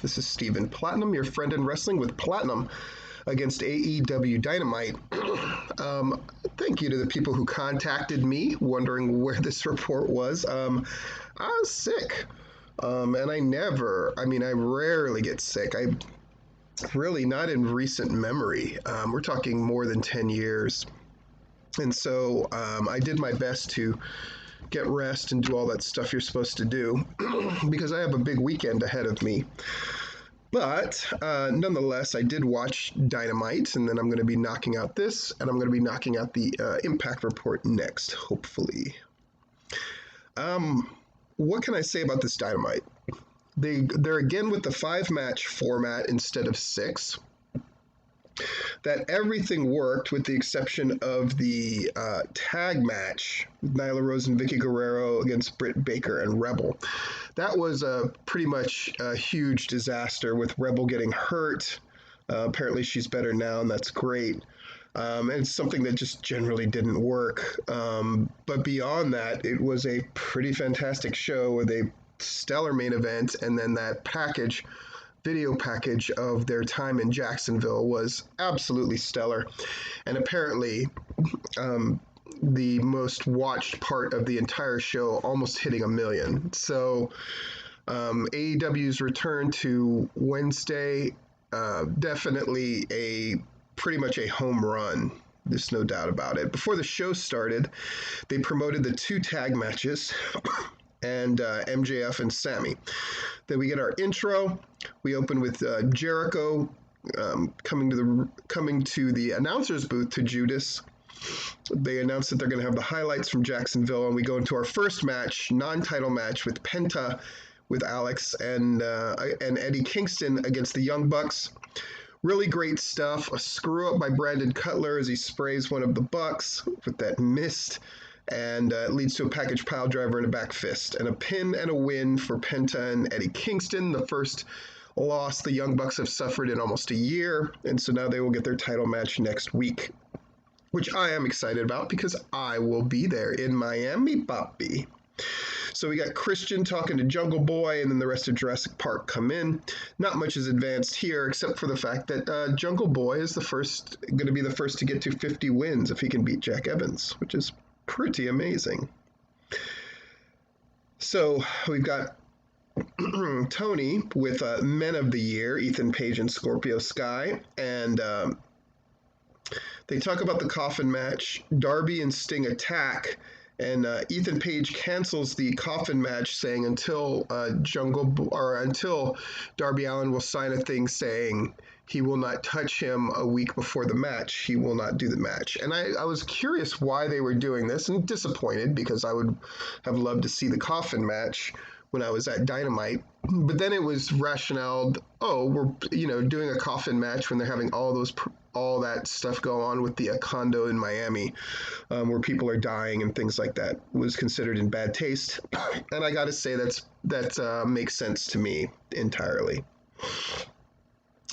This is Steven Platinum, your friend in wrestling with Platinum against AEW Dynamite. Thank you to the people who contacted me wondering where this report was. I was sick. And I rarely get sick. Really not in recent memory. We're talking more than 10 years. And so I did my best to get rest and do all that stuff you're supposed to do because I have a big weekend ahead of me. But nonetheless, I did watch Dynamite, and then I'm going to be knocking out this, and I'm going to be knocking out the Impact Report next, hopefully. What can I say about this Dynamite? They're again with the 5-match format instead of 6. That everything worked with the exception of the tag match with Nyla Rose and Vicky Guerrero against Britt Baker and Rebel. That was pretty much a huge disaster with Rebel getting hurt. Apparently she's better now, and that's great. And it's something that just generally didn't work. But beyond that, it was a pretty fantastic show with a stellar main event, and then that video package of their time in Jacksonville was absolutely stellar. And apparently, the most watched part of the entire show almost hitting 1 million. So AEW's return to Wednesday, definitely pretty much a home run. There's no doubt about it. Before the show started, they promoted the 2 tag matches and MJF and Sammy. Then we get our intro. We open with Jericho coming to the announcer's booth to Judas. They announce that they're going to have the highlights from Jacksonville, and we go into our first match, non-title match with Penta, with Alex and Eddie Kingston against the Young Bucks. Really great stuff. A screw up by Brandon Cutler as he sprays one of the Bucks with that mist, and it leads to a package pile driver and a back fist, and a pin and a win for Penta and Eddie Kingston, the first loss the Young Bucks have suffered in almost a year, and so now they will get their title match next week, which I am excited about because I will be there in Miami, papi. So we got Christian talking to Jungle Boy, and then the rest of Jurassic Park come in. Not much is advanced here, except for the fact that Jungle Boy is going to be the first to get to 50 wins if he can beat Jack Evans, which is pretty amazing. So we've got Tony with Men of the Year, Ethan Page and Scorpio Sky, and they talk about the coffin match. Darby and Sting attack, and Ethan Page cancels the coffin match, saying until Darby Allin will sign a thing saying he will not touch him a week before the match, he will not do the match. And I was curious why they were doing this, and disappointed because I would have loved to see the coffin match when I was at Dynamite. But then it was rationale, we're doing a coffin match when they're having all that stuff go on with the condo in Miami, where people are dying and things like that, was considered in bad taste. And I got to say that makes sense to me entirely.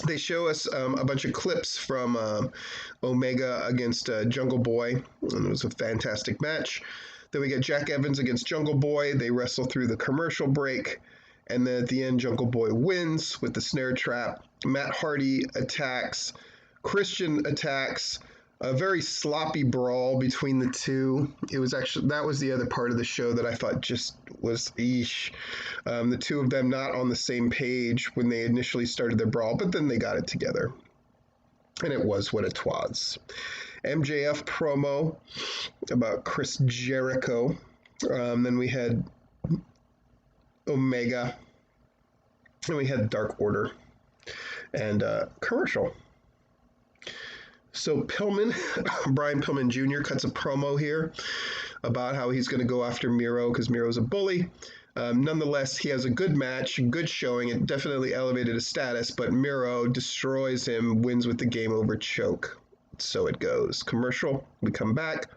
They show us a bunch of clips from Omega against Jungle Boy, and it was a fantastic match. Then we get Jack Evans against Jungle Boy. They wrestle through the commercial break, and then at the end, Jungle Boy wins with the snare trap. Matt Hardy attacks. Christian attacks. A very sloppy brawl between the two. That was the other part of the show that I thought just was eesh. The two of them not on the same page when they initially started their brawl, but then they got it together. And it was what it was. MJF promo about Chris Jericho. Then we had Omega. And we had Dark Order. And commercial. So Brian Pillman Jr. cuts a promo here about how he's going to go after Miro because Miro's a bully. Nonetheless, he has a good match, good showing. It definitely elevated his status, but Miro destroys him, wins with the game over choke. So it goes. Commercial, we come back.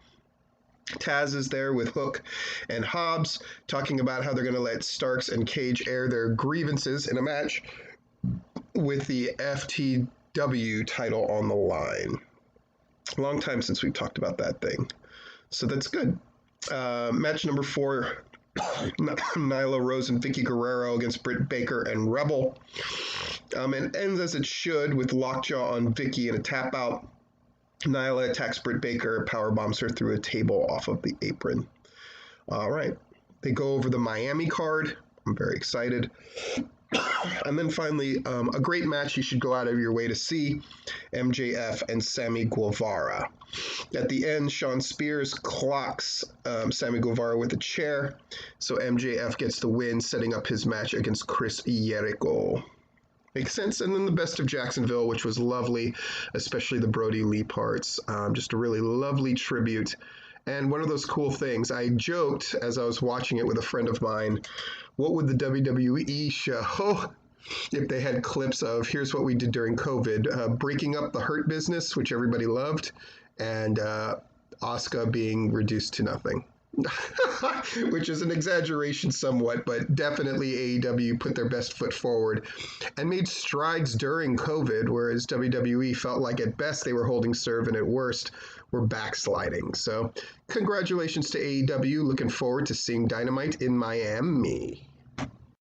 Taz is there with Hook and Hobbs talking about how they're going to let Starks and Cage air their grievances in a match with the FTW title on the line. Long time since we've talked about that thing. So that's good. Match number 4 Nyla Rose and Vicky Guerrero against Britt Baker and Rebel. And ends as it should with lockjaw on Vicky and a tap out. Nyla attacks Britt Baker, power bombs her through a table off of the apron. All right. They go over the Miami card. I'm very excited. And then finally, a great match you should go out of your way to see, MJF and Sammy Guevara. At the end, Sean Spears clocks Sammy Guevara with a chair, so MJF gets the win, setting up his match against Chris Jericho. Makes sense. And then the Best of Jacksonville, which was lovely, especially the Brody Lee parts. Just a really lovely tribute. And one of those cool things, I joked as I was watching it with a friend of mine, what would the WWE show if they had clips of here's what we did during COVID, breaking up the Hurt Business, which everybody loved, and Asuka being reduced to nothing. Which is an exaggeration somewhat, but definitely AEW put their best foot forward and made strides during COVID, whereas WWE felt like at best they were holding serve and at worst were backsliding. So congratulations to AEW. Looking forward to seeing Dynamite in Miami.